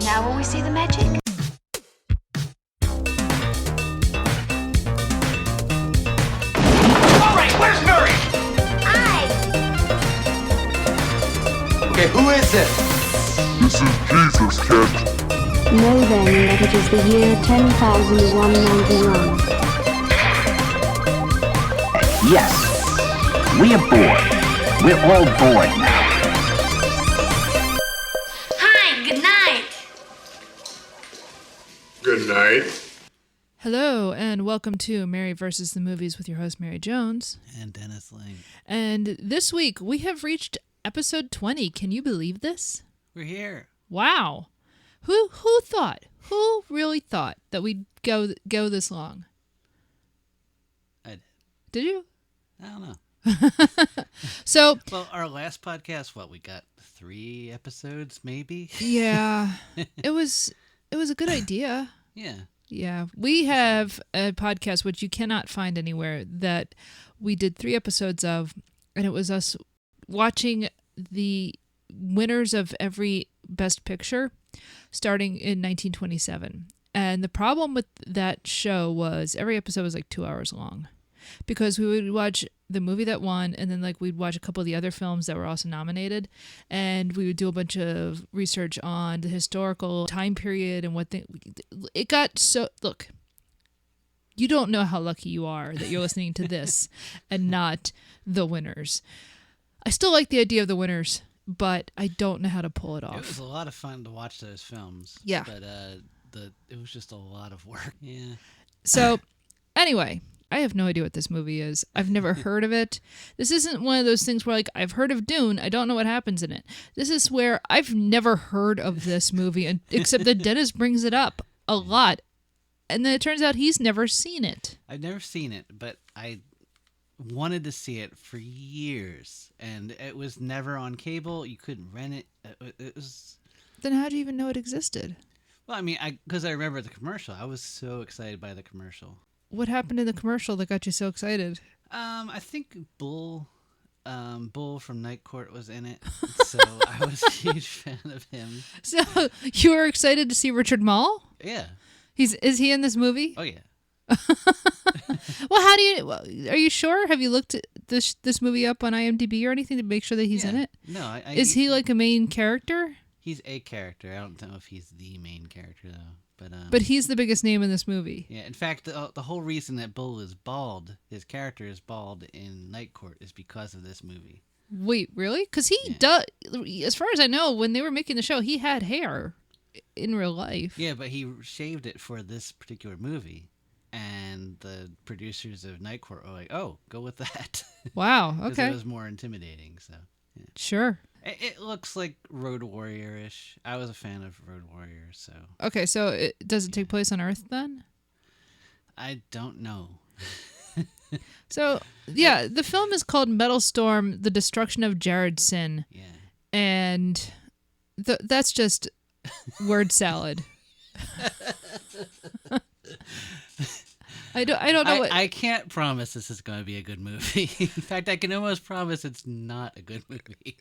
Now will we see the magic? All right, where's Murray? Okay, who is it? This is Jesus, kid. Know then that it is the year 10,191. Yes, we are bored. We're all bored now. Hi, good night. Good night. Hello, and welcome to Mary vs. the Movies with your host, Mary Jones. And Dennis Lang. And this week, we have reached episode 20. Can you believe this? We're here. Wow. Who thought? Who really thought that we'd go this long? I did. Did you? I don't know. So, Well, our last podcast, we got 3 episodes, maybe? yeah, it was a good idea. Yeah. Yeah, we have a podcast which you cannot find anywhere that we did 3 episodes of, and it was us watching the winners of every Best Picture starting in 1927. And the problem with that show was every episode was like 2 hours long, because we would watch the movie that won, and then we'd watch a couple of the other films that were also nominated, and we would do a bunch of research on the historical time period and it got so. Look, you don't know how lucky you are that you're listening to this and not the winners. I still like the idea of the winners, but I don't know how to pull it off. It was a lot of fun to watch those films. Yeah. But it was just a lot of work. Yeah. So, anyway, I have no idea what this movie is. I've never heard of it. This isn't one of those things where, I've heard of Dune. I don't know what happens in it. This is where I've never heard of this movie, except that Dennis brings it up a lot. And then it turns out he's never seen it. I've never seen it, but I wanted to see it for years. And it was never on cable. You couldn't rent it. It was... Then how do you even know it existed? Well, I mean, because I remember the commercial. I was so excited by the commercial. What happened in the commercial that got you so excited? I think Bull from Night Court was in it, so I was a huge fan of him. So you were excited to see Richard Mall? Yeah. Is he in this movie? Oh yeah. Well, are you sure? Have you looked at this movie up on IMDb or anything to make sure that he's in it? No, Is he like a main character? He's a character. I don't know if he's the main character though. But he's the biggest name in this movie. Yeah, in fact, the whole reason that Bull is bald, his character is bald in Night Court, is because of this movie. Wait, really? Because he does, as far as I know, when they were making the show, he had hair in real life. Yeah, but he shaved it for this particular movie. And the producers of Night Court were like, oh, go with that. Wow, okay. It was more intimidating, so. Yeah. Sure. It looks like Road Warrior-ish. I was a fan of Road Warrior, so. Okay, so does it take place on Earth then? I don't know. So, yeah, the film is called Metalstorm, The Destruction of Jared-Syn. Yeah. And that's just word salad. I don't know what... I can't promise this is going to be a good movie. In fact, I can almost promise it's not a good movie.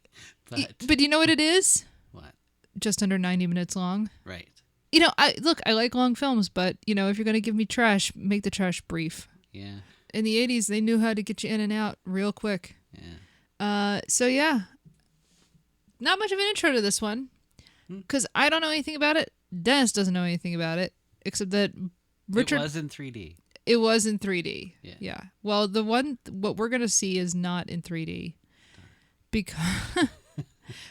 But you know what it is? What? Just under 90 minutes long. Right. I like long films, but, if you're going to give me trash, make the trash brief. Yeah. In the 80s, they knew how to get you in and out real quick. Yeah. So, yeah. Not much of an intro to this one, because I don't know anything about it. Dennis doesn't know anything about it, except that Richard... It was in 3D. It was in 3D. Yeah. Well, what we're going to see is not in 3D, because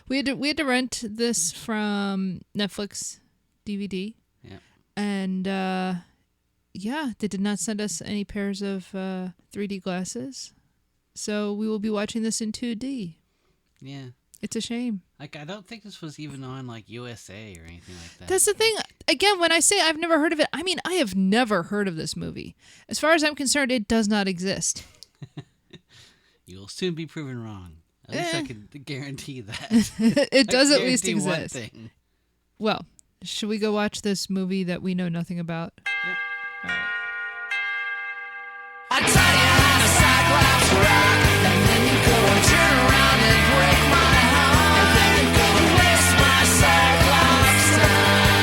we had to rent this from Netflix DVD. Yeah. And they did not send us any pairs of 3D glasses, so we will be watching this in 2D. Yeah. It's a shame. I don't think this was even on USA or anything like that. That's the thing. Again, when I say I've never heard of it, I mean I have never heard of this movie. As far as I'm concerned, it does not exist. You'll soon be proven wrong. At least I can guarantee that. It does at least guarantee one exist. thing. Well, should we go watch this movie that we know nothing about? Yep. All right. I tell you how the Cyclops rock, and then you go and turn around and break my heart, and then you go and waste my Cyclops time.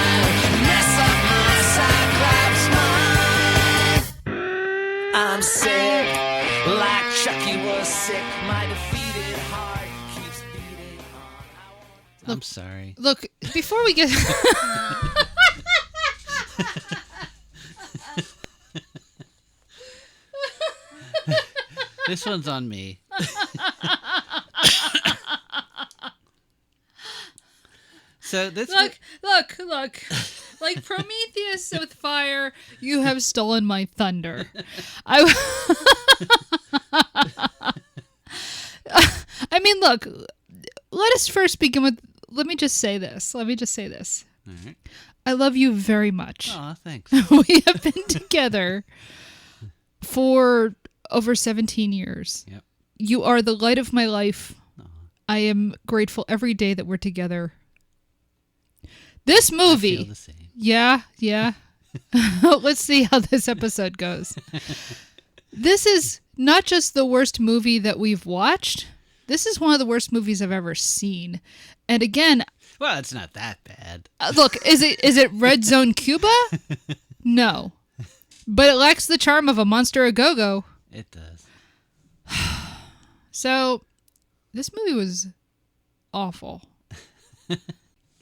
sick. My defeated heart keeps beating on. I'm sorry. Look, before we get... This one's on me. So this Look. Like Prometheus with fire, you have stolen my thunder. I mean, look, let us first begin with, let me just say this. All right. I love you very much. Oh, thanks. We have been together for over 17 years. Yep. You are the light of my life. I am grateful every day that we're together. This movie. I feel the same. Yeah. Let's see how this episode goes. This is not just the worst movie that we've watched. This is one of the worst movies I've ever seen. And again, Well, it's not that bad. look, is it Red Zone Cuba? No. But it lacks the charm of a Monster a Go-Go. It does. So, this movie was awful.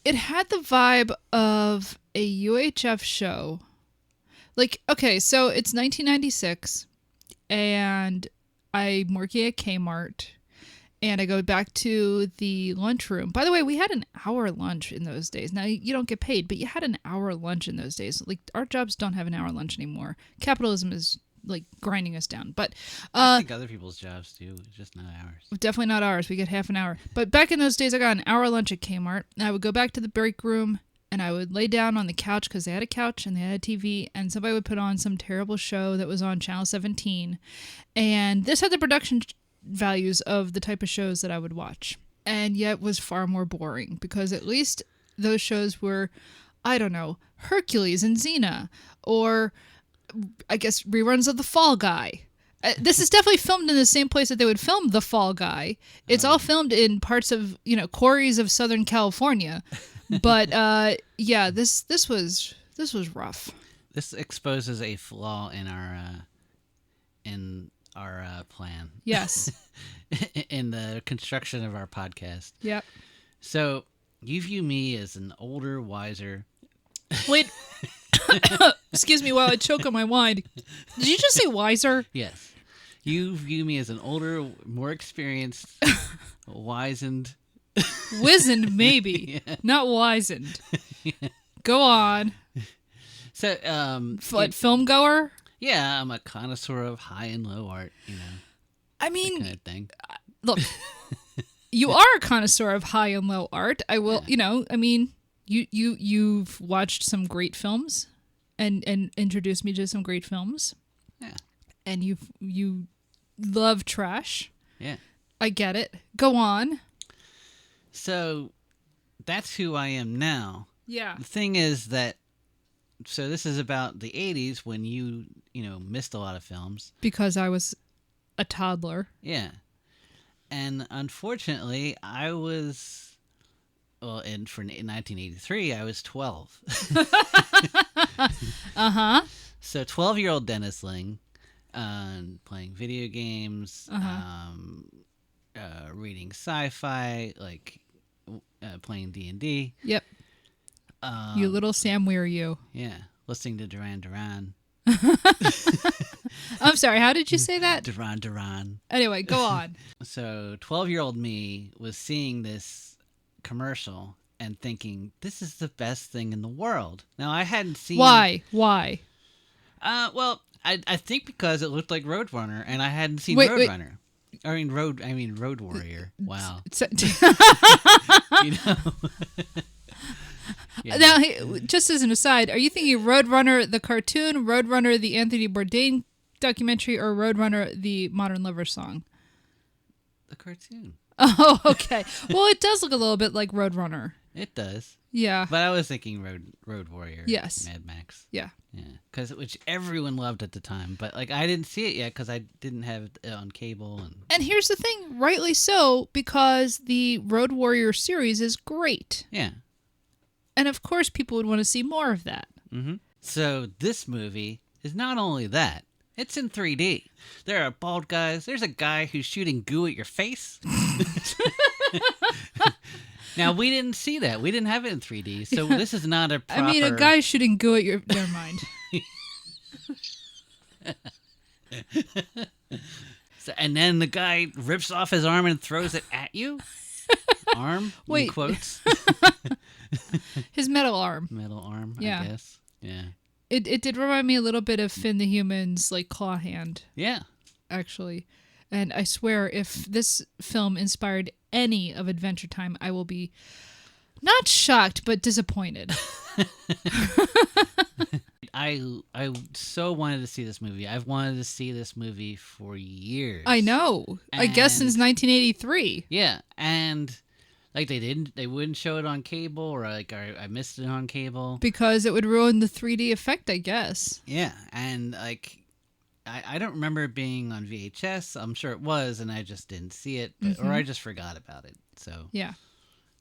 It had the vibe of a UHF show. Like, okay, so it's 1996, and I'm working at Kmart, and I go back to the lunchroom. By the way, we had an hour lunch in those days. Now, you don't get paid, but you had an hour lunch in those days. Like, our jobs don't have an hour lunch anymore. Capitalism is, like, grinding us down. But I think other people's jobs do, just not ours. definitely not ours. We get half an hour. But back in those days, I got an hour lunch at Kmart. And I would go back to the break room, and I would lay down on the couch because they had a couch and they had a TV, and somebody would put on some terrible show that was on Channel 17. And this had the production values of the type of shows that I would watch, and yet was far more boring because at least those shows were, I don't know, Hercules and Xena, or I guess reruns of The Fall Guy. This is definitely filmed in the same place that they would film The Fall Guy. It's all filmed in parts of, quarries of Southern California. But yeah, this was rough. This exposes a flaw in our plan. Yes. In the construction of our podcast. Yep. So you view me as an older, wiser. Wait. Excuse me while I choke on my wine. Did you just say wiser? Yes. You view me as an older, more experienced, wizened. Wizened, maybe. Yeah. Not wizened. Go on. So, Film goer? yeah, I'm a connoisseur of high and low art, I mean, kind of thing. look, you are a connoisseur of high and low art. I will, you've watched some great films and introduced me to some great films. Yeah. And you love trash. Yeah. I get it. Go on. So that's who I am now. Yeah. The thing is that, so this is about the 80s when you missed a lot of films. Because I was a toddler. Yeah. And unfortunately, I was, in 1983, I was 12. Uh-huh. So 12-year-old Dennis Ling, playing video games, reading sci-fi, like playing D&D. Yep. You little Sam Weir, you. Yeah, listening to Duran Duran. I'm sorry, how did you say that? Duran Duran. Anyway, go on. So 12-year-old me was seeing this commercial and thinking, this is the best thing in the world. Now, I hadn't seen... Why? Well, I think because it looked like Roadrunner, and I hadn't seen Wait. Roadrunner. I mean Road Warrior. Wow. Yeah. Now, hey, just as an aside, are you thinking Roadrunner the cartoon, Roadrunner the Anthony Bourdain documentary, or Roadrunner the Modern Lover song? The cartoon. Oh, okay. Well, it does look a little bit like Roadrunner. It does. Yeah. But I was thinking Road Warrior. Yes. Mad Max. Yeah. Yeah. Which everyone loved at the time. But I didn't see it yet because I didn't have it on cable. And here's the thing, rightly so, because the Road Warrior series is great. Yeah. And of course, people would want to see more of that. Mm-hmm. So this movie is not only that, It's in 3D. There are bald guys. There's a guy who's shooting goo at your face. Now, we didn't see that. We didn't have it in 3D, so this is not a proper... I mean, a guy shooting goo at your... Never mind. And then the guy rips off his arm and throws it at you? Arm? Wait. In quotes? His metal arm. Metal arm, Yeah. I guess. Yeah. It did remind me a little bit of Finn the Human's, like, claw hand, Yeah. actually. And I swear, if this film inspired any of Adventure Time, I will be not shocked, but disappointed. I so wanted to see this movie. I've wanted to see this movie for years. I know. I guess since 1983. Yeah, and like they wouldn't show it on cable, or like I missed it on cable. Because it would ruin the 3D effect, I guess. Yeah, and like I don't remember it being on VHS. I'm sure it was, and I just didn't see it, but, or I just forgot about it. So Yeah.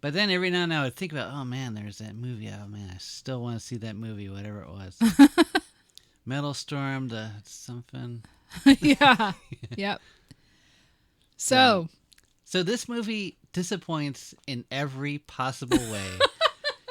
But then every now and then I would think about, oh man, there's that movie. Oh man, I still want to see that movie, whatever it was. Metalstorm, the something. Yeah. Yep. So this movie disappoints in every possible way,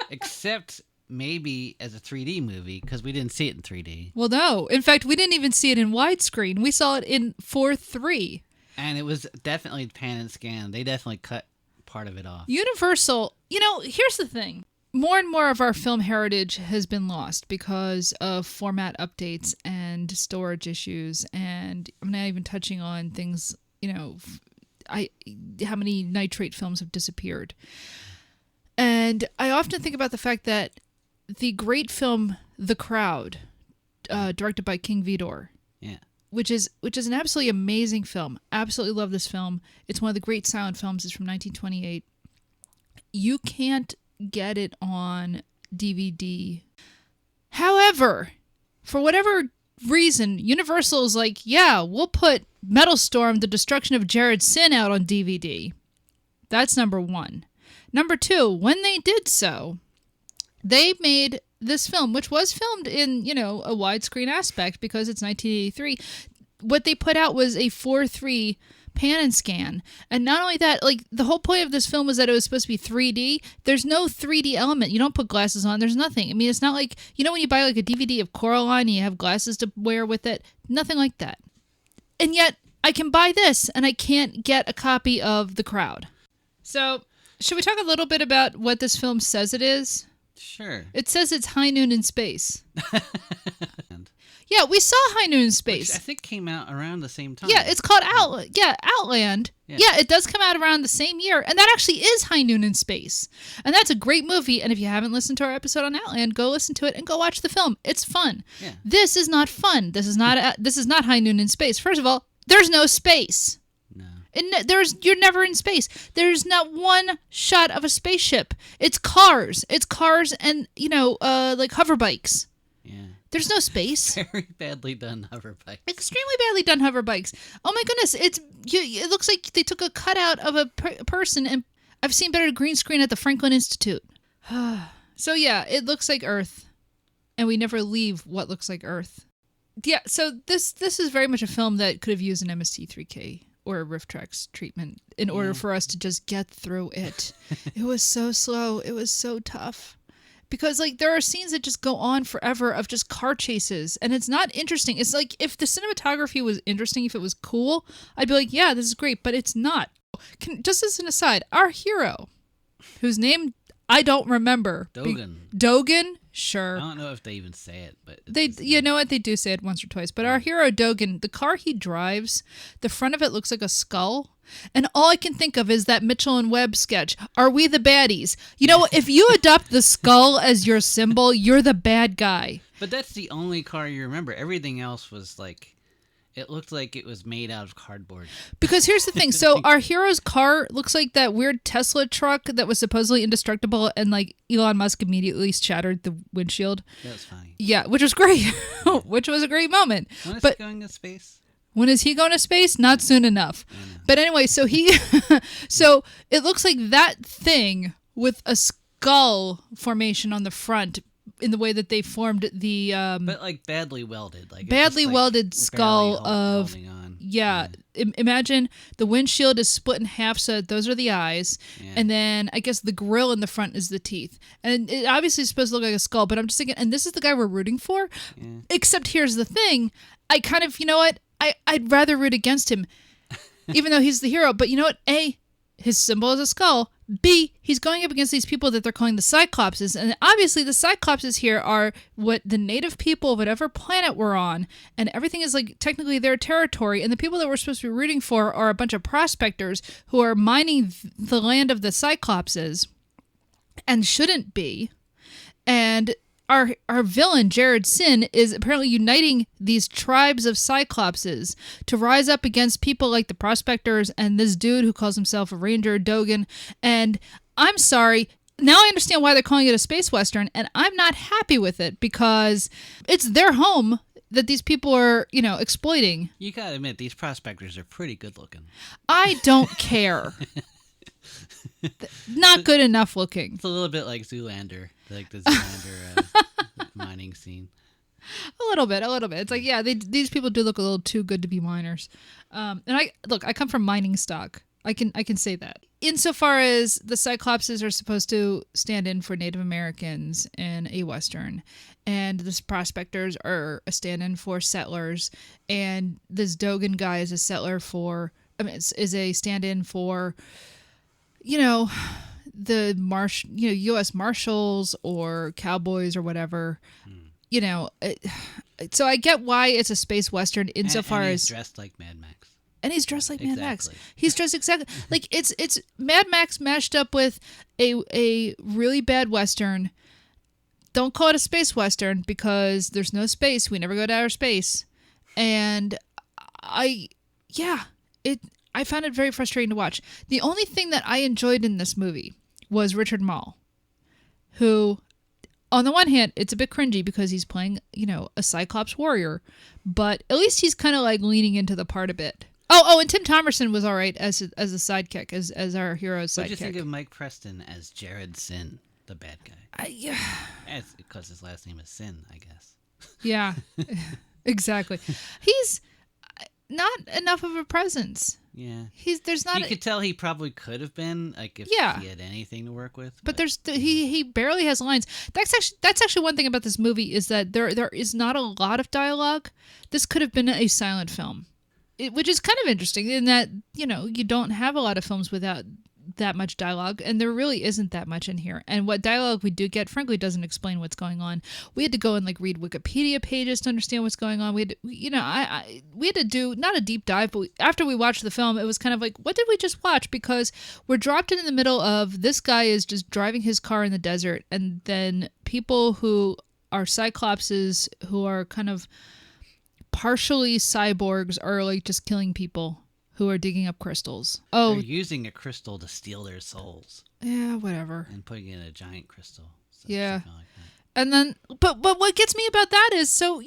except maybe as a 3D movie, because we didn't see it in 3D. Well, no. In fact, we didn't even see it in widescreen. We saw it in 4:3. And it was definitely pan and scan. They definitely cut part of it off. Universal, here's the thing. More and more of our film heritage has been lost because of format updates and storage issues. And I'm not even touching on things, how many nitrate films have disappeared. And I often think about the fact that the great film The Crowd, directed by King Vidor, Yeah. which is an absolutely amazing film. Absolutely love this film. It's one of the great silent films. It's from 1928. You can't get it on DVD. However, for whatever reason, Universal is like, yeah, we'll put Metalstorm, The Destruction of Jared-Syn out on DVD. That's number one. Number two, when they did so, they made this film, which was filmed in, a widescreen aspect because it's 1983. What they put out was a 4:3 pan and scan. And not only that, like, the whole point of this film was that it was supposed to be 3D. There's no 3D element. You don't put glasses on. There's nothing. I mean, it's not like, when you buy like a DVD of Coraline and you have glasses to wear with it. Nothing like that. And yet, I can buy this and I can't get a copy of The Crowd. So, should we talk a little bit about what this film says it is? Sure. It says it's High Noon in Space. Yeah, we saw High Noon in Space. Which I think came out around the same time. Yeah, it's called Outland. Yeah, it does come out around the same year. And that actually is High Noon in Space. And that's a great movie. And if you haven't listened to our episode on Outland, go listen to it and go watch the film. It's fun. Yeah. This is not fun. This is not High Noon in Space. First of all, there's no space. No. You're never in space. There's not one shot of a spaceship. It's cars. It's cars and, like hover bikes. Yeah. There's no space. Very badly done hover bikes. Extremely badly done hover bikes. Oh my goodness! It looks like they took a cutout of a person, and I've seen better green screen at the Franklin Institute. So yeah, it looks like Earth, and we never leave what looks like Earth. Yeah. So this is very much a film that could have used an MST3K or a RiffTrax treatment in order for us to just get through it. It was so slow. It was so tough. Because, like, there are scenes that just go on forever of just car chases, and it's not interesting. It's like, if the cinematography was interesting, if it was cool, I'd be like, yeah, this is great, but it's not. Just as an aside, our hero, whose name I don't remember. Dogen. Dogen? Sure. I don't know if they even say it, but... You know what? They do say it once or twice. But our hero, Dogen, the car he drives, the front of it looks like a skull. And all I can think of is that Mitchell and Webb sketch. Are we the baddies? If you adopt the skull as your symbol, you're the bad guy. But that's the only car you remember. Everything else was like... It looked like it was made out of cardboard. Because here's the thing. So our hero's car looks like that weird Tesla truck that was supposedly indestructible, and like Elon Musk immediately shattered the windshield. That was funny. Yeah, which was great. Which was a great moment. When is he going to space? When is he going to space? Not soon enough. But anyway, so so it looks like that thing with a skull formation on the front in the way that they formed the But like badly welded, like it's badly just, like, welded barely skull of holding on. yeah. Imagine the windshield is split in half, so those are the eyes, Yeah. and then I guess the grill in the front is the teeth, and it obviously is supposed to look like a skull. But I'm just thinking, and this is the guy we're rooting for. Yeah. Except here's the thing, I kind of, you know what, I'd rather root against him, even though he's the hero. But you know what? A, his symbol is a skull. B, he's going up against these people that they're calling the Cyclopses. And obviously the Cyclopses here are what the native people of whatever planet we're on. And everything is like technically their territory. And the people that we're supposed to be rooting for are a bunch of prospectors who are mining the land of the Cyclopses and shouldn't be. And our villain, Jared-Syn, is apparently uniting these tribes of Cyclopses to rise up against people like the Prospectors and this dude who calls himself a Ranger, Dogan. And I'm sorry, now I understand why they're calling it a space western, and I'm not happy with it because it's their home that these people are, exploiting. You gotta admit, these prospectors are pretty good looking. I don't care. Not good enough looking. It's a little bit like Zoolander, like the Zoolander mining scene. A little bit. It's like, yeah, these people do look a little too good to be miners. And I come from mining stock. I can say that. Insofar as the Cyclopses are supposed to stand in for Native Americans in a Western, and the Prospectors are a stand-in for settlers, and this Dogan guy is a is a stand-in for, the U.S. Marshals or cowboys or whatever. So I get why it's a space western insofar and as he's dressed like Mad Max. And he's dressed like Mad Max. Exactly. He's dressed exactly like it's Mad Max mashed up with a really bad western. Don't call it a space western because there's no space. We never go to outer space. And I found it very frustrating to watch. The only thing that I enjoyed in this movie was Richard Mall, who, on the one hand, it's a bit cringy because he's playing, a Cyclops warrior, but at least he's kind of like leaning into the part a bit. Oh, and Tim Thomerson was all right as a sidekick, as our hero's sidekick. What do you think of Mike Preston as Jared-Syn, the bad guy? It's because his last name is Sin, I guess. Yeah, exactly. He's not enough of a presence. Yeah. There's not. You could tell he probably could have been, like, if he had anything to work with. But he barely has lines. That's actually one thing about this movie is that there is not a lot of dialogue. This could have been a silent film, which is kind of interesting in that you don't have a lot of films without that much dialogue, and there really isn't that much in here. And what dialogue we do get, frankly, doesn't explain what's going on. We had to go and read Wikipedia pages to understand what's going on. We had to, we had to do not a deep dive, but after we watched the film, it was kind of like, what did we just watch? Because we're dropped in the middle of this guy is just driving his car in the desert, and then people who are Cyclopses who are kind of partially cyborgs are just killing people who are digging up crystals. Oh, they're using a crystal to steal their souls. Yeah, whatever. And putting it in a giant crystal. So yeah. Like that. And then, but what gets me about that is, so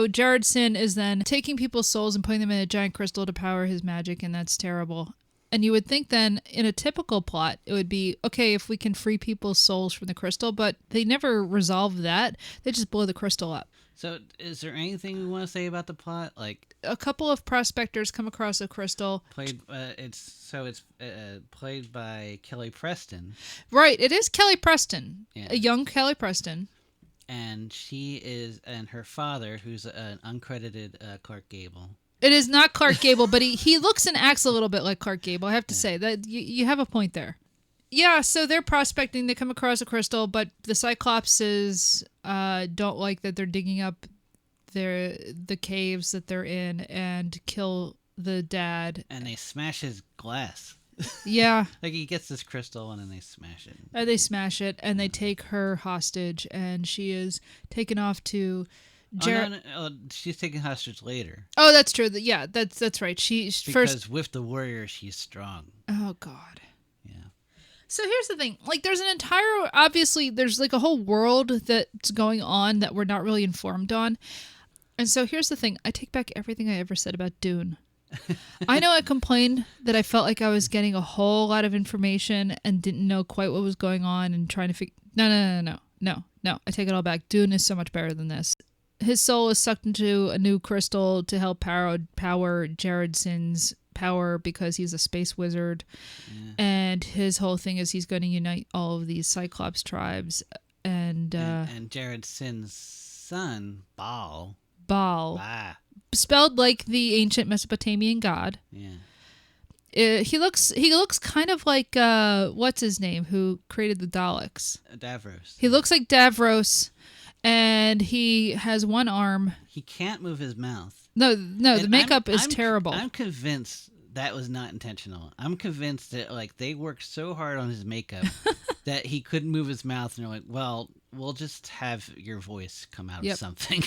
Jared-Syn is then taking people's souls and putting them in a giant crystal to power his magic, and that's terrible. And you would think then, in a typical plot, it would be, okay, if we can free people's souls from the crystal, but they never resolve that. They just blow the crystal up. So, is there anything we want to say about the plot? Like, a couple of prospectors come across a crystal. It's played by Kelly Preston. Right, it is Kelly Preston, yeah. A young Kelly Preston. And and her father, who's an uncredited Clark Gable. It is not Clark Gable, but he looks and acts a little bit like Clark Gable. I have to say that you have a point there. Yeah, so they're prospecting. They come across a crystal, but the Cyclopses don't like that they're digging up the caves that they're in and kill the dad. And they smash his glass. Yeah. Like he gets this crystal and then they smash it. They smash it and they take her hostage, and she is taken off to... she's taken hostage later. Oh, that's true. Yeah, that's right. Because with the warrior, she's strong. Oh, God. Yeah. So here's the thing. There's an entire... Obviously, there's a whole world that's going on that we're not really informed on. And so here's the thing. I take back everything I ever said about Dune. I know I complained that I felt like I was getting a whole lot of information and didn't know quite what was going on and trying to figure... No. No. I take it all back. Dune is so much better than this. His soul is sucked into a new crystal to help power Jared-Syn's power because he's a space wizard. Yeah. And his whole thing is he's going to unite all of these Cyclops tribes. And Jared-Syn's son, Baal. Bah. Spelled like the ancient Mesopotamian god. Yeah. He looks kind of like what's his name who created the Daleks? Davros. He looks like Davros, and he has one arm. He can't move his mouth. No, the makeup is terrible. I'm convinced that was not intentional. I'm convinced that like they worked so hard on his makeup that he couldn't move his mouth, and they're like, well, we'll just have your voice come out of something.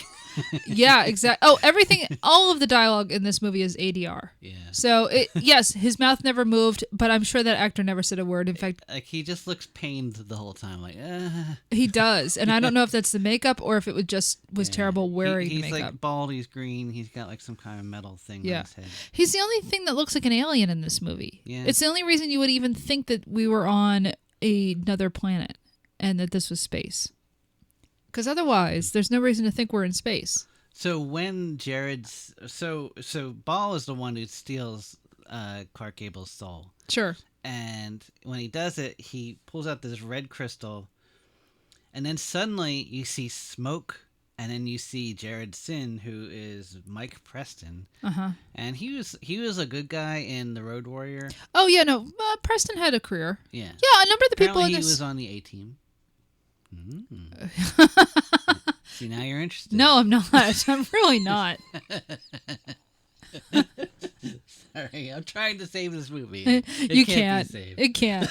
Yeah, exactly. Oh, all of the dialogue in this movie is ADR. Yeah. So, yes, his mouth never moved, but I'm sure that actor never said a word. In fact, like he just looks pained the whole time, like. He does, and I don't know if that's the makeup or if it was terrible wearing he's makeup. Like bald, he's green, he's got like some kind of metal thing on his head. He's the only thing that looks like an alien in this movie. Yeah. It's the only reason you would even think that we were on another planet and that this was space. Because otherwise, there's no reason to think we're in space. So when so Baal is the one who steals Clark Gable's soul. Sure. And when he does it, he pulls out this red crystal, and then suddenly you see smoke, and then you see Jared-Syn, who is Mike Preston. Uh-huh. And he was a good guy in The Road Warrior. Oh yeah, no, Preston had a career. Yeah. Yeah, a number of the people in he this. was on the A-Team. See, now you're interested. No, I'm not. I'm really not. Sorry, I'm trying to save this movie. You can't. It can't.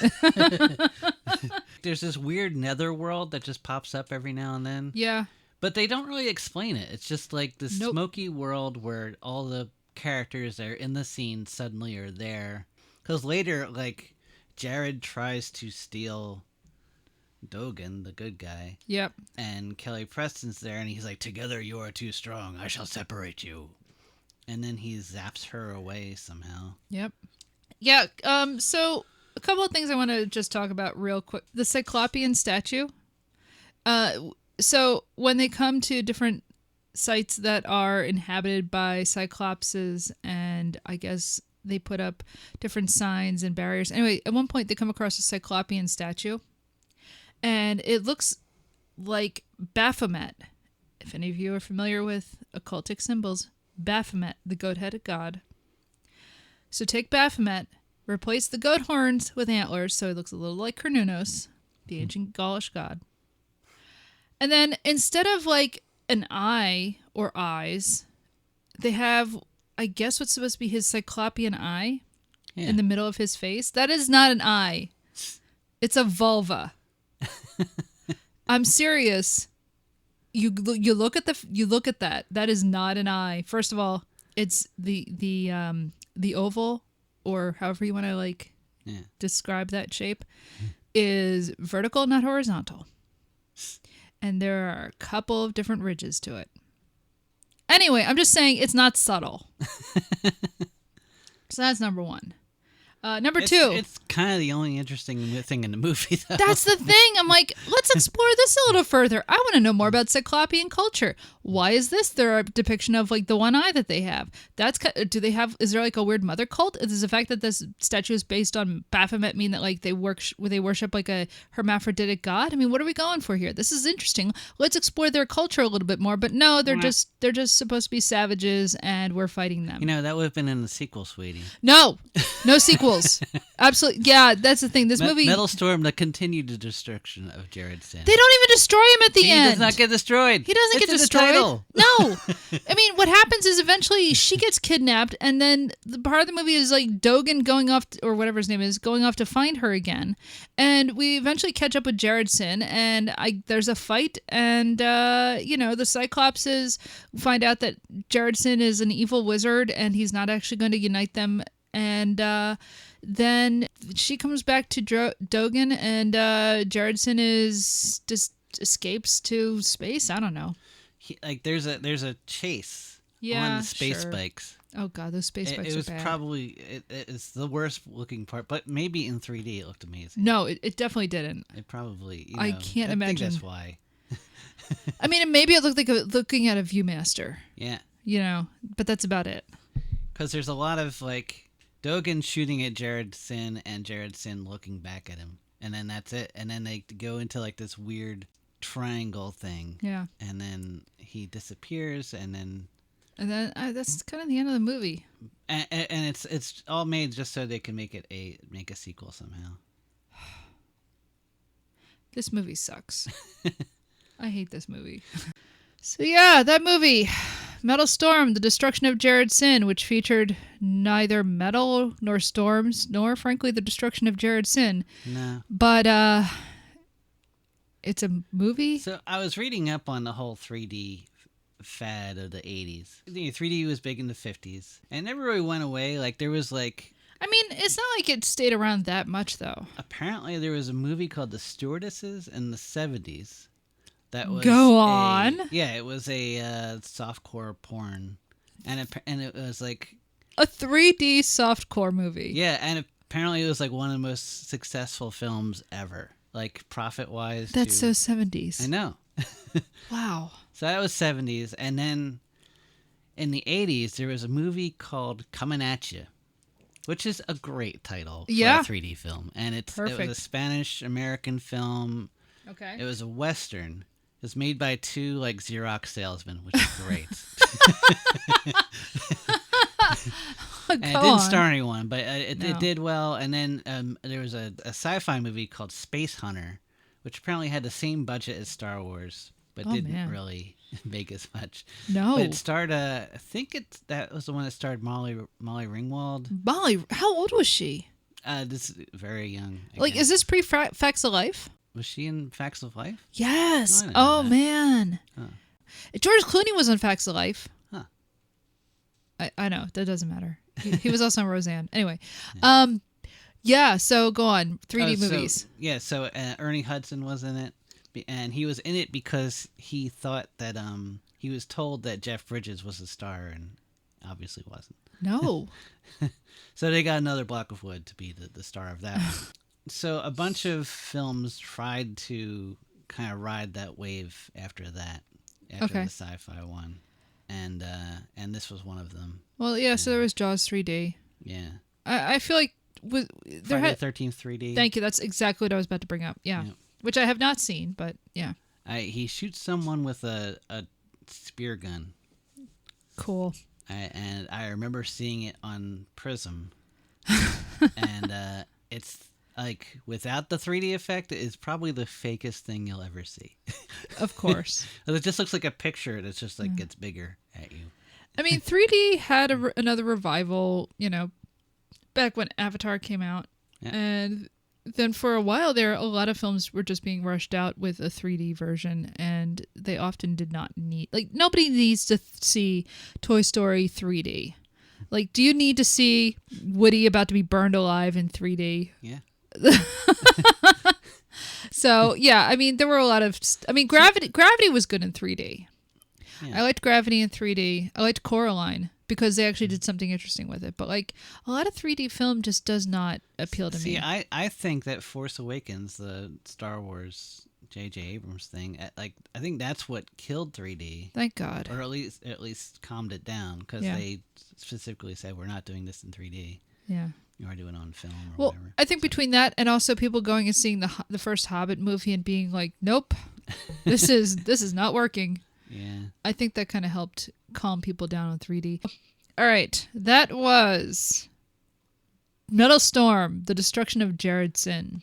There's this weird netherworld that just pops up every now and then. Yeah. But they don't really explain it. It's just like this smoky world where all the characters that are in the scene suddenly are there. Because later, like, Jared tries to steal Dogen, the good guy. Yep. And Kelly Preston's there, and he's like, "Together you are too strong. I shall separate you." And then he zaps her away somehow. Yep. Yeah. So a couple of things I want to just talk about real quick. The Cyclopean statue. So when they come to different sites that are inhabited by Cyclopses, and I guess they put up different signs and barriers. Anyway, at one point they come across a Cyclopean statue, and it looks like Baphomet. If any of you are familiar with occultic symbols, Baphomet, the goat-headed god. So take Baphomet, replace the goat horns with antlers, so it looks a little like Cernunnos, the ancient Gaulish god. And then instead of like an eye or eyes, they have, I guess, what's supposed to be his cyclopean eye in the middle of his face. That is not an eye. It's a vulva. I'm serious. You look at that. That is not an eye. First of all, it's the oval, or however you want to describe that shape, is vertical, not horizontal. And there are a couple of different ridges to it. Anyway, I'm just saying it's not subtle. So that's number one. Number two. It's kind of the only interesting thing in the movie, though. That's the thing. I'm like, let's explore this a little further. I want to know more about Cyclopean culture. Why is this their depiction of like the one eye that they have? Is there like a weird mother cult? Is the fact that this statue is based on Baphomet mean that like they worship like a hermaphroditic god? I mean, what are we going for here? This is interesting. Let's explore their culture a little bit more. But no, they're just supposed to be savages, and we're fighting them. You know, that would have been in the sequel, sweetie. No sequels. Absolutely. Yeah, that's the thing. This movie... Metalstorm, the continued destruction of Jared-Syn. They don't even destroy him at the end. He does not get destroyed. He doesn't get destroyed. No. I mean, what happens is eventually she gets kidnapped, and then the part of the movie is like Dogen going off, or whatever his name is, going off to find her again. And we eventually catch up with Jared-Syn, and there's a fight, and, the Cyclopses find out that Jared-Syn is an evil wizard, and he's not actually going to unite them. And then she comes back to Dogen, and Jared-Syn just escapes to space. I don't know. There's a chase Yeah, on the space sure. bikes. Oh god, those space bikes It was are bad. probably it's the worst looking part, but maybe in 3D it looked amazing. No, it definitely didn't. It probably. I can't imagine. I think that's why. I mean, maybe it looked like looking at a ViewMaster, Yeah, but that's about it. because there's a lot of like Dogen shooting at Jared-Syn and Jared-Syn looking back at him, and then that's it. And then they go into like this weird triangle thing. Yeah. And then he disappears, and then that's kind of the end of the movie. and it's all made just so they can make a sequel somehow. This movie sucks. I hate this movie. So yeah, that movie, Metalstorm, The Destruction of Jared-Syn, which featured neither metal nor storms, nor frankly the destruction of Jared-Syn. No. But it's a movie. So I was reading up on the whole 3D fad of the 80s. 3D was big in the 50s, and it never really went away. Like there was like. I mean, it's not like it stayed around that much, though. Apparently, there was a movie called The Stewardesses in the 70s. That was Go on. It was a softcore porn, and it was like A 3D softcore movie. yeah, and apparently it was like one of the most successful films ever, like profit wise. That's so 70s. I know. Wow. So that was 70s, and then in the 80s there was a movie called Coming at You, which is a great title for Yeah. a 3D film, and it was Perfect. a Spanish-American film. Okay. It was a Western. It was made by two like Xerox salesmen, which is great. And it didn't star anyone, but it did well. And then there was a sci-fi movie called Space Hunter, which apparently had the same budget as Star Wars, but didn't really make as much. No. But it starred, I think that was the one that starred Molly Ringwald. Molly, how old was she? This is very young. Like, is this pre-Facts of Life? Was she in Facts of Life? Yes. Oh, I didn't know that. Man. Huh. George Clooney was on Facts of Life. Huh. I know. That doesn't matter. He was also on Roseanne. Anyway. Yeah, so go on. 3D movies. So Ernie Hudson was in it, and he was in it because he thought that he was told that Jeff Bridges was a star, and obviously wasn't. No. So they got another block of wood to be the star of that one. So a bunch of films tried to kind of ride that wave after that, after the sci-fi one, and this was one of them. Well, yeah, so there was Jaws 3D. Yeah. I feel like Friday the 13th 3D. Thank you. That's exactly what I was about to bring up. Yeah. Which I have not seen, but yeah. He shoots someone with a spear gun. Cool. And I remember seeing it on Prism, and it's like without the 3D effect, it's probably the fakest thing you'll ever see. Of course. It just looks like a picture that's just like gets bigger at you. I mean, 3D had another revival, back when Avatar came out, and then for a while there, a lot of films were just being rushed out with a 3D version, and they often did not need... Like, nobody needs to see Toy Story 3D. Like, do you need to see Woody about to be burned alive in 3D? Yeah. So, yeah, I mean, there were a lot of... Gravity was good in 3D. Yeah. I liked Gravity in 3D. I liked Coraline, because they actually did something interesting with it. But, like, a lot of 3D film just does not appeal to me. See, I think that Force Awakens, the Star Wars J.J. Abrams thing, I think that's what killed 3D. Thank God. Or at least calmed it down, because they specifically said, we're not doing this in 3D. Yeah. You are doing it on film or whatever. I think between that and also people going and seeing the first Hobbit movie and being like, nope, this is not working. Yeah. I think that kind of helped calm people down on 3D. All right. That was Metalstorm, The Destruction of Jared-Syn.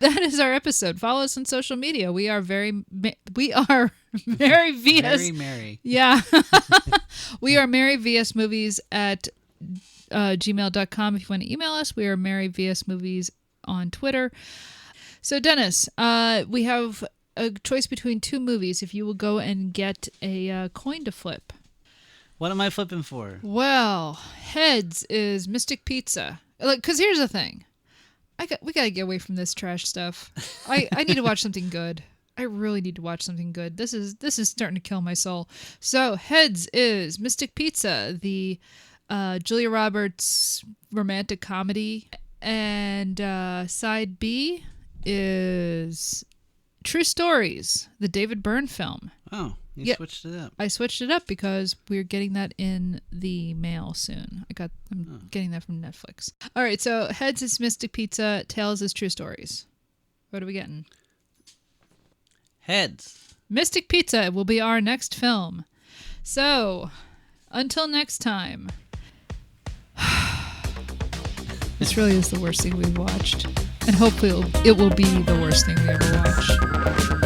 That is our episode. Follow us on social media. We are Mary VS. Very merry. Yeah. We are Mary VS Movies at gmail.com. If you want to email us, we are Mary VS Movies on Twitter. So Dennis, we have a choice between two movies. If you will go and get a coin to flip. What am I flipping for? Well, heads is Mystic Pizza. Like, because here's the thing. We got to get away from this trash stuff. I need to watch something good. I really need to watch something good. This is starting to kill my soul. So Heads is Mystic Pizza, the Julia Roberts romantic comedy, and side B is True Stories, the David Byrne film. Oh, you Yeah. switched it up. I switched it up because we're getting that in the mail soon. I'm getting that from Netflix. All right, so Heads is Mystic Pizza, Tails is True Stories. What are we getting? Heads. Mystic Pizza will be our next film. So, until next time. This really is the worst thing we've watched. And hopefully it will be the worst thing we ever watch.